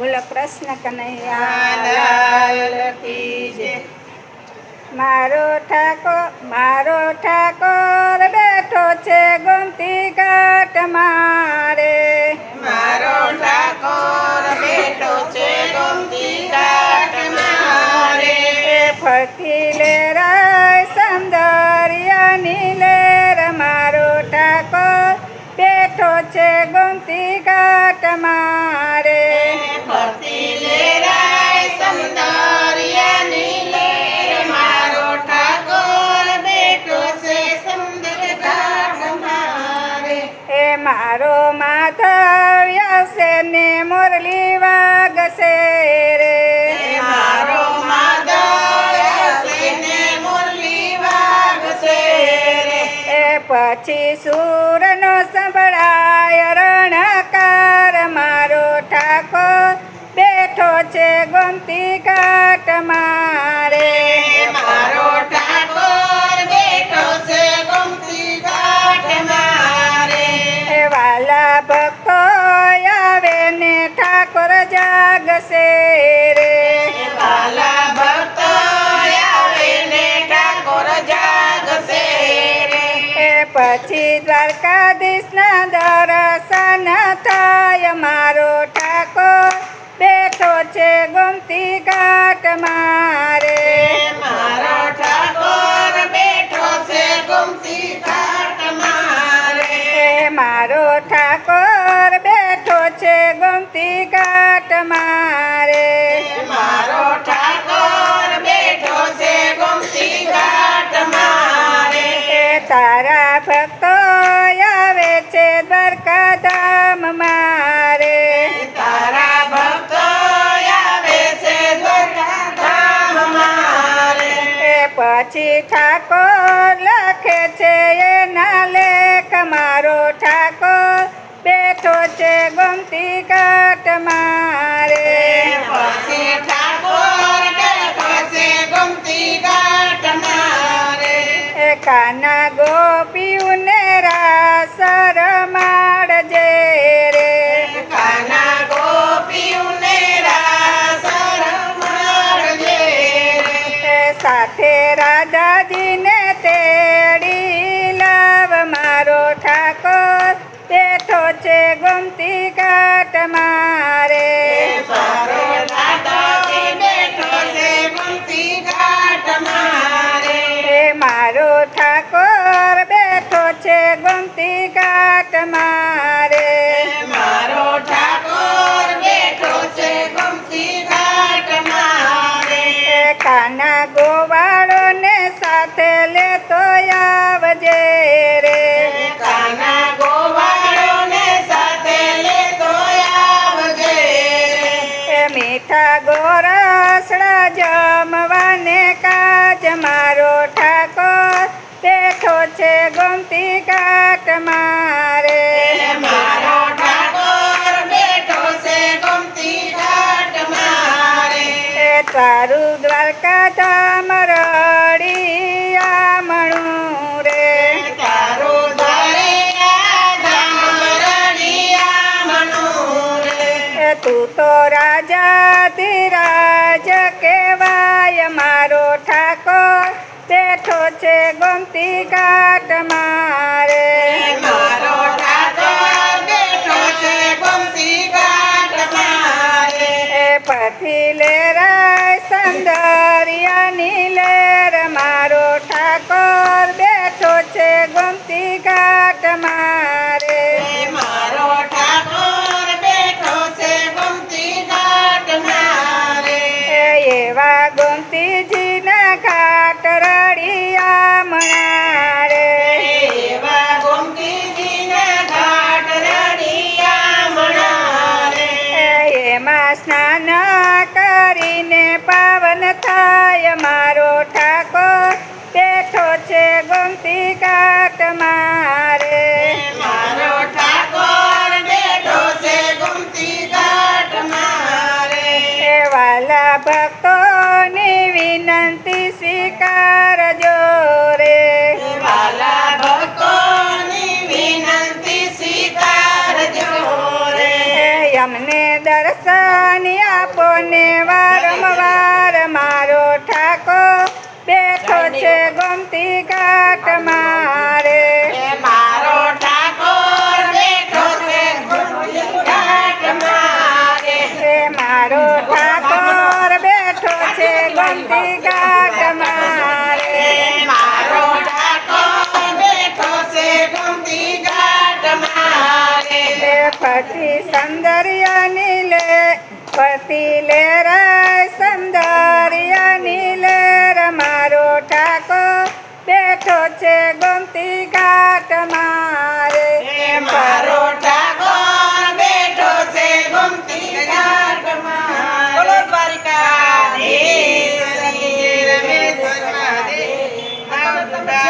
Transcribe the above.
બોલો કૃષ્ણ કનૈયા લાલ કી જય। મારો ઠાકોર બેઠો છે ગોમતી ઘાટ મારે। મારો ઠાકોર બેઠો છે ગોમતી ઘાટ મારે। ફરતી લેરાય સૌંદર્યની લેર। મારો ઠાકોર બેઠો છે ગોમતી ઘાટ મારે। ફરતી લેરાય સૌંદર્યની લેર। મારો ઠાકોર બેઠો છે સુંદર ઘાટ મારે। મારો માધવ્ય છે ને મુરલી વાગશે રે। મારો માધવ્ય છે ને મુરલી વાગશે રે। પછી સૂરનો સંભળાય રણકાર। મારો ઠાકોર બેઠો છે ગોમતી ઘાટ મારે। મારો ઠાકોર બેઠો છે ગોમતી ઘાટ મારે। વાલા ભક્તો આવે ને ઠાકોર જાગશે રે। વાલા ભક્તો આવે ને ઠાકોર જાગશે રે। પછી દ્વારકાધીશના દર્શન થાય। મારો ઠાકોર બેઠો છે ગોમતી ઘાટ મારે। મારો ઠાકોર બેઠો છે ગોમતી ઘાટ મારે। મારો ઠાકોર બેઠો છે ગોમતી ઘાટ મારે। મારો ઠાકોર બેઠો છે ગોમતી ઘાટ મારે। તારા ભક્તો આવે છે દ્વારકા ધામ મારે। તારા ભક્તો આવે છે દ્વારકા ધામ મારે। પછી ઠાકોર લખે છે એના લેખ। મારો ઠાકોર બેઠો છે ગોમતી ઘાટ મારે। પછી ઠાકોર બેઠો છે ગોમતી ઘાટ મારે। કાના ગોપીઓને રાસ રમાડજે રે। કાના ગોપીઓને રાસ રમાડજે રે। સાથે રાધાજીને તેડી લાવ। મારો ઠાકોર બેઠો છે ગોમતી ઘાટ મારે। મારો દાદાજી બેઠો છે ગોમતી ઘાટ મારે। મારો ઠાકોર બેઠો છે ગોમતી ઘાટ મારે। મારો ઠાકોર બેઠો છે ગોમતી ઘાટ મારે। કાના ગોવાળો ને સાથે લેતો આવજે રે। કાના ગોવાળોને સાથે લેતો આવજે રે। મીઠા ગોરસડા જમવાને કાજ। મારો ઠાકોર બેઠો છે ગોમતી ઘાટ મારે। મારો ઠાકોર બેઠો છે ગોમતી ઘાટ મારે। તારું દ્વારકા ધામ રડી આમણું રે। તારું દ્વારિકા ધામ રળિયામણું રે। તું તો રાજાધિરાજ કહેવાય। મારો ઠાકોર બેઠો છે ગોમતી ઘાટ મારે। મારો ઠાકોર બેઠો છે ગોમતી ઘાટ મારે। પછી લેરાય સૌંદર્યની લેર। મારો ઠાકોર બેઠો છે ગોમતી ઘાટ મારે। મારો ઠાકોર બેઠો છે ગોમતી ઘાટ મારે। એવા ગોમતીજીના ઘાટ રળિયામણા રે। એવા ગોમતીજીના ઘાટ રળિયામણા રે। એમાં સ્નાન કરીને પાવન થાય। મારો ઠાકોર બેઠો છે ગોમતી ઘાટ મારે। મારો ઠાકોર બેઠો છે ગોમતી ઘાટ મારે। વાલા ભક્તોની વિનંતી સ્વીકારજો રે। વાલા ભક્તોની વિનંતી સ્વીકારજો રે। અમને દર્શન ભવાની આપો ને વારંવાર મારો ઠાકોર બેઠો છે ગોમતી ઘાટ મારે એ મારો ઠાકોર બેઠો છે ગોમતી ઘાટ મારે. એ મારો ઠાકોર બેઠો છે ગોમતી ઘાટ મારે મારો ઠાકોર બેઠો છે ગોમતી ઘાટ મારે. એ પતિ સૌંદર્યની લે પતિ લેરાય સૌંદર્યની લેર મારો ઠાકોર બેઠો છે ગોમતી ઘાટ